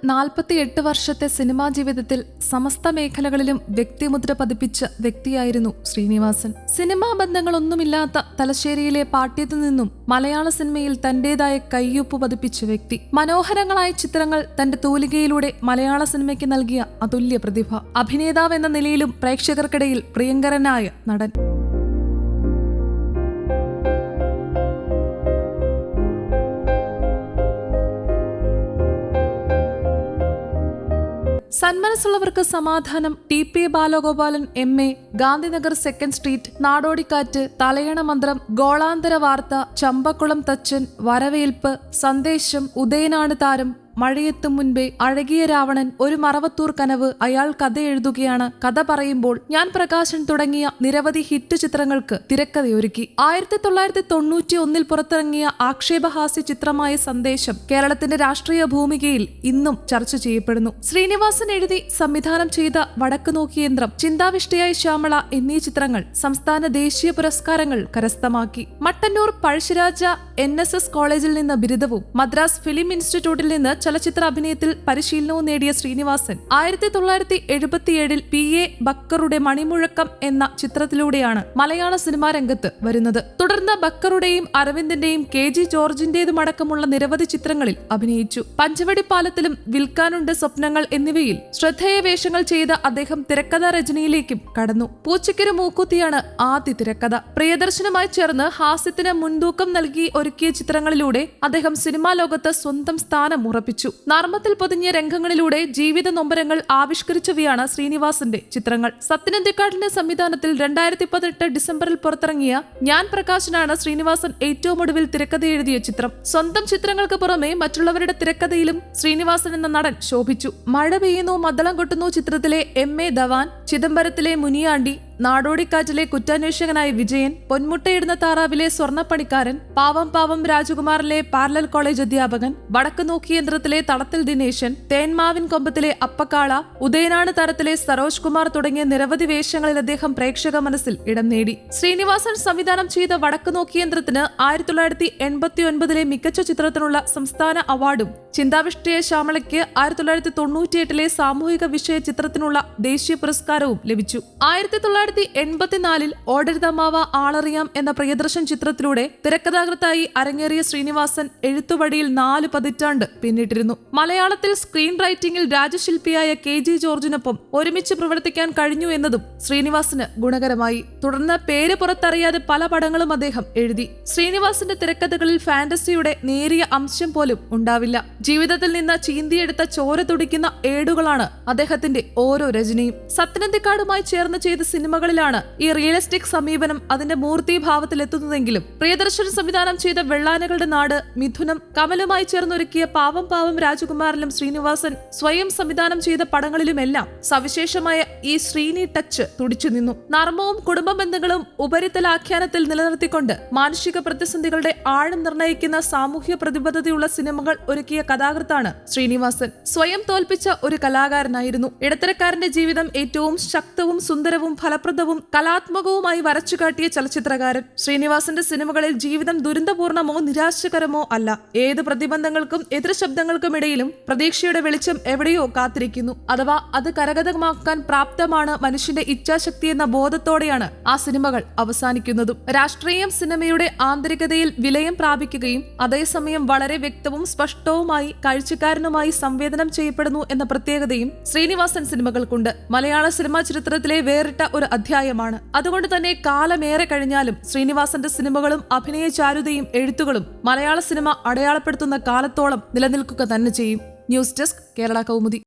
48 വർഷത്തെ സിനിമാ ജീവിതത്തിൽ സമസ്ത മേഖലകളിലും വ്യക്തിമുദ്ര പതിപ്പിച്ച വ്യക്തിയായിരുന്നു ശ്രീനിവാസൻ. സിനിമാ ബന്ധങ്ങളൊന്നുമില്ലാത്ത തലശ്ശേരിയിലെ പാട്യത്തു നിന്നും മലയാള സിനിമയിൽ തന്റേതായ കയ്യൊപ്പ് പതിപ്പിച്ച വ്യക്തി. മനോഹരങ്ങളായ ചിത്രങ്ങൾ തന്റെ തൂലികയിലൂടെ മലയാള സിനിമയ്ക്ക് നൽകിയ അതുല്യ പ്രതിഭ. അഭിനേതാവ് എന്ന നിലയിലും പ്രേക്ഷകർക്കിടയിൽ പ്രിയങ്കരനായ നടൻ. സന്മനസ്സുള്ളവർക്ക് സമാധാനം, T P. Balagopalan M A., Gandhinagar second street, Nadodikkattu, Thalayana Manthram, ഗോളാന്തര വാർത്ത, ചമ്പക്കുളം തച്ചൻ, വരവേൽപ്പ്, സന്ദേശം, ഉദയനാണ് താരം, മഴയെത്തും മുൻപേ, അഴകിയ രാവണൻ, ഒരു മറവത്തൂർ കനവ്, അയാൾ കഥ എഴുതുകയാണ്, കഥ പറയുമ്പോൾ, ഞാൻ പ്രകാശൻ തുടങ്ങിയ നിരവധി ഹിറ്റ് ചിത്രങ്ങൾക്ക് തിരക്കഥയൊരുക്കി. 1991 പുറത്തിറങ്ങിയ ആക്ഷേപഹാസ്യ ചിത്രമായ സന്ദേശം കേരളത്തിന്റെ രാഷ്ട്രീയ ഭൂമികയിൽ ഇന്നും ചർച്ച ചെയ്യപ്പെടുന്നു. ശ്രീനിവാസൻ എഴുതി സംവിധാനം ചെയ്ത വടക്ക് നോക്കിയന്ത്രം, ചിന്താവിഷ്ടയായ ശ്യാമള എന്നീ ചിത്രങ്ങൾ സംസ്ഥാന ദേശീയ പുരസ്കാരങ്ങൾ കരസ്ഥമാക്കി. മട്ടന്നൂർ പഴശ്ശിരാജ NSS കോളേജിൽ നിന്ന് ബിരുദവും മദ്രാസ് ഫിലിം ഇൻസ്റ്റിറ്റ്യൂട്ടിൽ നിന്ന് ചലച്ചിത്ര അഭിനയത്തിൽ പരിശീലനവും നേടിയ ശ്രീനിവാസൻ 1977 P.A. ബക്കറുടെ മണിമുഴക്കം എന്ന ചിത്രത്തിലൂടെയാണ് മലയാള സിനിമാ രംഗത്ത് വരുന്നത്. തുടർന്ന് ബക്കറുടെയും അരവിന്ദിന്റെയും KG ജോർജിന്റേതുമടക്കമുള്ള നിരവധി ചിത്രങ്ങളിൽ അഭിനയിച്ചു. പഞ്ചവടിപ്പാലത്തിലും, വിൽക്കാനുണ്ട് സ്വപ്നങ്ങൾ എന്നിവയിൽ ശ്രദ്ധേയ വേഷങ്ങൾ ചെയ്ത അദ്ദേഹം തിരക്കഥാ രചനയിലേക്കും കടന്നു. പൂച്ചയ്ക്കൊരു മൂക്കുത്തിയാണ് ആദ്യ തിരക്കഥ. പ്രിയദർശനുമായി ചേർന്ന് ഹാസ്യത്തിന് മുൻതൂക്കം നൽകി ഒരുക്കിയ ചിത്രങ്ങളിലൂടെ അദ്ദേഹം സിനിമാ ലോകത്ത് സ്വന്തം സ്ഥാനം ഉറപ്പിച്ചു. നർമ്മത്തിൽ പൊതിഞ്ഞ രംഗങ്ങളിലൂടെ ജീവിത നൊമ്പരങ്ങൾ ആവിഷ്കരിച്ചവയാണ് ശ്രീനിവാസന്റെ ചിത്രങ്ങൾ. സത്യനന്ദിക്കാടിന്റെ സംവിധാനത്തിൽ 2018 ഡിസംബറിൽ പുറത്തിറങ്ങിയ ഞാൻ പ്രകാശനാണ് ശ്രീനിവാസൻ ഏറ്റവും ഒടുവിൽ തിരക്കഥ എഴുതിയ ചിത്രം. സ്വന്തം ചിത്രങ്ങൾക്ക് പുറമെ മറ്റുള്ളവരുടെ തിരക്കഥയിലും ശ്രീനിവാസൻ എന്ന നടൻ ശോഭിച്ചു. മഴ പെയ്യുന്നു മദ്ദളം കൊട്ടുന്നു ചിത്രത്തിലെ M.A. ധവാൻ, ചിദംബരത്തിലെ മുനിയാണ്ടി, നാടോടിക്കാറ്റിലെ കുറ്റാന്വേഷകനായ വിജയൻ, പൊന്മുട്ടയിടുന്ന താറാവിലെ സ്വർണ്ണപ്പണിക്കാരൻ, പാവം പാവം രാജകുമാറിലെ പാരലൽ കോളേജ് അധ്യാപകൻ, വടക്ക് നോക്കിയന്ത്രത്തിലെ തടത്തിൽ ദിനേശൻ, തേന്മാവിൻ കൊമ്പത്തിലെ അപ്പക്കാള, ഉദയനാണ് താരത്തിലെ സരോജ് കുമാർ തുടങ്ങിയ നിരവധി വേഷങ്ങളിൽ അദ്ദേഹം പ്രേക്ഷക മനസ്സിൽ ഇടം നേടി. ശ്രീനിവാസൻ സംവിധാനം ചെയ്ത വടക്ക് നോക്കിയന്ത്രത്തിന് 1989 മികച്ച ചിത്രത്തിനുള്ള സംസ്ഥാന അവാർഡും, ചിന്താവിഷ്ടയ ശ്യാമളയ്ക്ക് 1998 സാമൂഹിക വിഷയ ചിത്രത്തിനുള്ള ദേശീയ പുരസ്കാരവും ലഭിച്ചു. 1984 ഓടരുതമാവ ആളറിയാം എന്ന പ്രിയദർശൻ ചിത്രത്തിലൂടെ തിരക്കഥാകൃത്തായി അരങ്ങേറിയ ശ്രീനിവാസൻ എഴുത്തുവഴിയിൽ 4 പതിറ്റാണ്ട് പിന്നിട്ടിരുന്നു. മലയാളത്തിൽ സ്ക്രീൻ റൈറ്റിംഗിൽ രാജശില്പിയായ KG ജോർജിനൊപ്പം ഒരുമിച്ച് പ്രവർത്തിക്കാൻ കഴിഞ്ഞു എന്നതും ശ്രീനിവാസന് ഗുണകരമായി. തുടർന്ന് പേര് പുറത്തറിയാതെ പല പടങ്ങളും അദ്ദേഹം എഴുതി. ശ്രീനിവാസന്റെ തിരക്കഥകളിൽ ഫാന്റസിയുടെ നേരിയ അംശം പോലും ഉണ്ടാവില്ല. ജീവിതത്തിൽ നിന്ന് ചീന്തിയെടുത്ത ചോര തുടിക്കുന്ന ഏടുകളാണ് അദ്ദേഹത്തിന്റെ ഓരോ രചനയും. സത്യനന്ദിക്കാടുമായി ചേർന്ന് ചെയ്ത സിനിമകളിലാണ് ഈ റിയലിസ്റ്റിക് സമീപനം അതിന്റെ മൂർത്തിഭാവത്തിലെത്തുന്നതെങ്കിലും പ്രിയദർശൻ സംവിധാനം ചെയ്ത വെള്ളാനകളുടെ നാട്, മിഥുനം, കമലുമായി ചേർന്നൊരുക്കിയ പാവം പാവം രാജകുമാരിലും ശ്രീനിവാസൻ സ്വയം സംവിധാനം ചെയ്ത പടങ്ങളിലുമെല്ലാം സവിശേഷമായ ഈ ശ്രീനി ടച്ച് തുടിച്ചു നിന്നു. നർമ്മവും കുടുംബ ബന്ധങ്ങളും ഉപരിതലാഖ്യാനത്തിൽ നിലനിർത്തിക്കൊണ്ട് മാനുഷിക പ്രതിസന്ധികളുടെ ആഴം നിർണ്ണയിക്കുന്ന സാമൂഹ്യ പ്രതിബദ്ധതയുള്ള സിനിമകൾ ഒരുക്കിയ കഥാകൃത്താണ് ശ്രീനിവാസൻ. സ്വയം തോൽപ്പിച്ച ഒരു കലാകാരനായിരുന്നു. ഇടത്തരക്കാരന്റെ ജീവിതം ഏറ്റവും ശക്തവും സുന്ദരവും ഫലപ്രദവും കലാത്മകവുമായി വരച്ചുകാട്ടിയ ചലച്ചിത്രകാരൻ. ശ്രീനിവാസന്റെ സിനിമകളിൽ ജീവിതം ദുരന്തപൂർണമോ നിരാശകരമോ അല്ല. ഏത് പ്രതിബന്ധങ്ങൾക്കും എതിർ ശബ്ദങ്ങൾക്കുമിടയിലും പ്രതീക്ഷയുടെ വെളിച്ചം എവിടെയോ കാത്തിരിക്കുന്നു. അഥവാ അത് കരഗതമാക്കാൻ പ്രാപ്തമാണ് മനുഷ്യന്റെ ഇച്ഛാശക്തി എന്ന ബോധത്തോടെയാണ് ആ സിനിമകൾ അവസാനിക്കുന്നതും. രാഷ്ട്രീയം സിനിമയുടെ ആന്തരികതയിൽ വിലയം പ്രാപിക്കുകയും അതേസമയം വളരെ വ്യക്തവും സ്പഷ്ടവുമായി കാഴ്ചക്കാരനുമായി സംവേദനം ചെയ്യപ്പെടുന്നു എന്ന പ്രത്യേകതയും ശ്രീനിവാസൻ സിനിമകൾക്കുണ്ട്. മലയാള സിനിമാ ചരിത്രത്തിലെ വേറിട്ട ഒരു അധ്യായമാണ്. അതുകൊണ്ട് തന്നെ കാലമേറെ കഴിഞ്ഞാലും ശ്രീനിവാസന്റെ സിനിമകളും അഭിനയ ചാരുതയും എഴുത്തുകളും മലയാള സിനിമ അടയാളപ്പെടുത്തുന്ന കാലത്തോളം നിലനിൽക്കുക തന്നെ ചെയ്യും. News desk, Kerala Kaumudi.